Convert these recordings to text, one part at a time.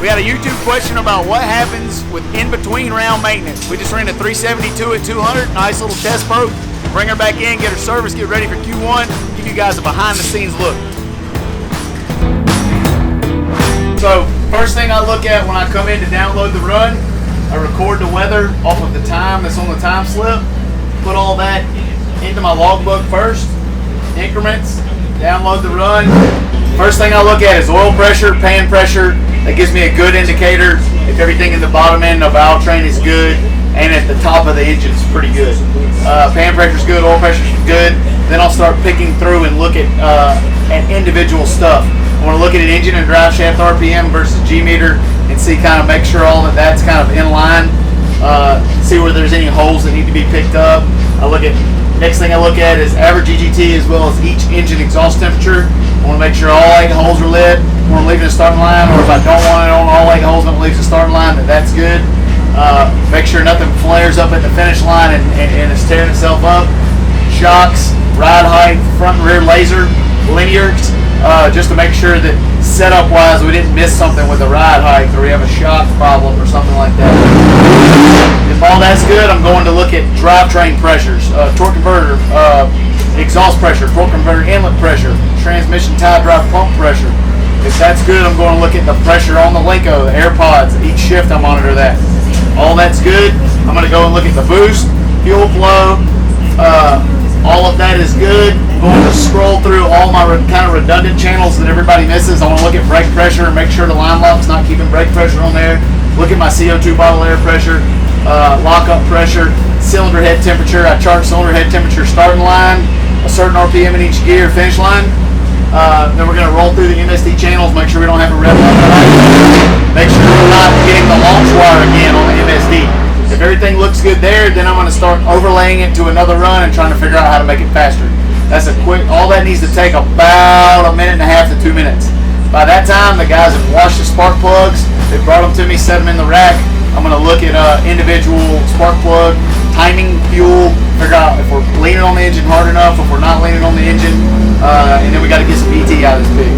We had a YouTube question about what happens with in-between round maintenance. We just ran a 372 at 200, nice little test boat. Bring her back in, get her serviced, get ready for Q1, give you guys a behind-the-scenes look. So, first thing I look at when I come in to download the run, I record the weather off of the time that's on the time slip, put all that into my logbook first, increments, download the run. First thing I look at is oil pressure, pan pressure. That gives me a good indicator if everything in the bottom end of valve train is good and at the top of the engine is pretty good. Pan pressure is good, oil pressure is good. Then I'll start picking through and look at individual stuff. I want to look at an engine and drive shaft RPM versus G-meter and see, kind of make sure all of that's kind of in line. See where there's any holes that need to be picked up. Next thing I look at is average EGT as well as each engine exhaust temperature. I want to make sure all 8 holes are lit when I'm leaving the starting line, or if I don't want it on all 8 holes when I'm leaving the starting line, that's good. Make sure nothing flares up at the finish line and is tearing itself up. Shocks, ride height, front and rear laser, linear, just to make sure that setup-wise we didn't miss something with the ride height or we have a shock problem or something like that. If all that's good, I'm going to look at drivetrain pressures, torque converter, exhaust pressure, torque converter inlet pressure, transmission tie drive pump pressure. If that's good, I'm going to look at the pressure on the Linko, the air pods. Each shift I monitor that. All that's good, I'm going to go and look at the boost, fuel flow. All of that is good. I'm going to scroll through all my kind of redundant channels that everybody misses. I want to look at brake pressure and make sure the line lock's not keeping brake pressure on there. Look at my CO2 bottle air pressure, lockup pressure, cylinder head temperature. I chart cylinder head temperature starting line, a certain RPM in each gear, finish line. Then we're going to roll through the MSD channels, make sure we don't have a red line. Make sure we're not getting the launch wire again on the MSD. If everything looks good there, then I'm going to start overlaying it to another run and trying to figure out how to make it faster. That's all that needs to take about 1.5 to 2 minutes. By that time, the guys have washed the spark plugs, they brought them to me, set them in the rack. I'm going to look at individual spark plug, timing, fuel, figure out if we're leaning on the engine hard enough, if we're not leaning on the engine, and then we got to get some ET out of this pig.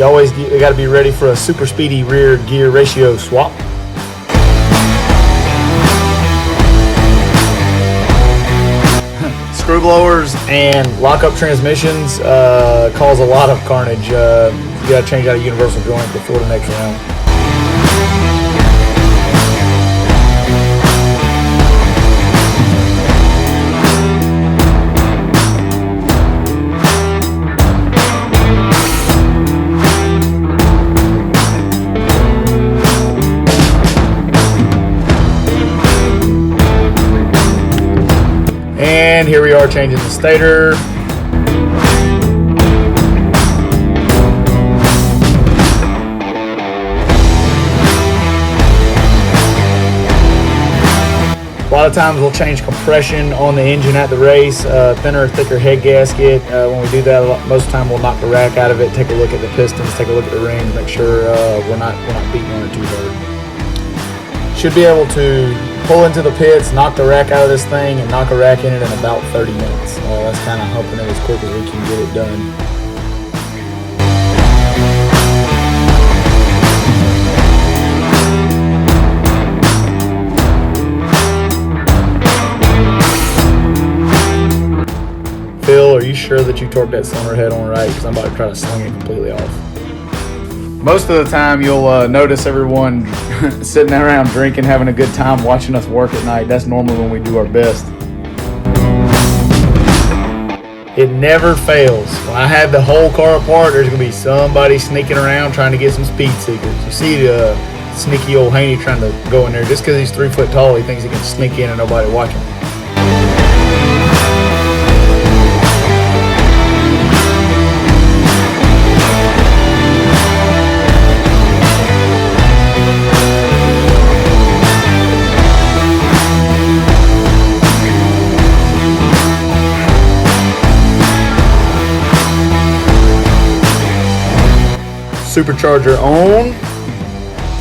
You got to be ready for a super speedy rear gear ratio swap. Screw blowers and lockup transmissions cause a lot of carnage. You got to change out a universal joint before the next round. And here we are changing the stator. A lot of times we'll change compression on the engine at the race, thinner or thicker head gasket. When we do that, most of the time we'll knock the rack out of it, take a look at the pistons, take a look at the rings, make sure we're not beating on it too hard. Should be able to pull into the pits, knock the rack out of this thing, and knock a rack in it in about 30 minutes. That's kind of hoping it as quick as we can get it done. Phil, are you sure that you torqued that cylinder head on right? Because I'm about to try to sling it completely off. Most of the time you'll notice everyone sitting around drinking, having a good time, watching us work at night. That's normally when we do our best. It never fails. When I have the whole car apart, there's going to be somebody sneaking around trying to get some speed seekers. You see the sneaky old Haney trying to go in there. Just because he's 3 foot tall, he thinks he can sneak in and nobody watching. Supercharger on.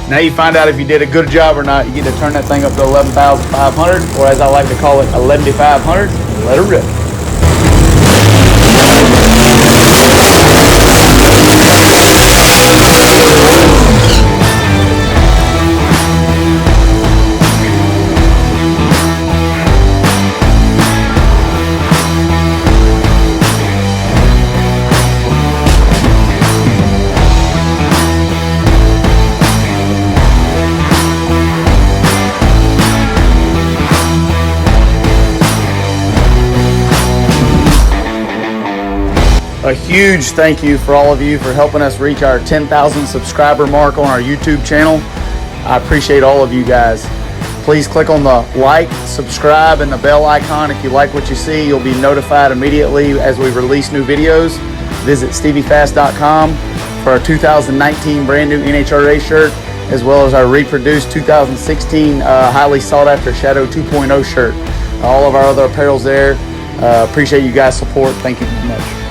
Now you find out if you did a good job or not. You get to turn that thing up to 11,500, or as I like to call it, 11,500. let her rip. A huge thank you for all of you for helping us reach our 10,000 subscriber mark on our YouTube channel. I appreciate all of you guys. Please click on the like, subscribe, and the bell icon if you like what you see. You'll be notified immediately as we release new videos. Visit StevieFast.com for our 2019 brand new NHRA shirt, as well as our reproduced 2016 highly sought after Shadow 2.0 shirt. All of our other apparel's there. Appreciate you guys' support. Thank you very much.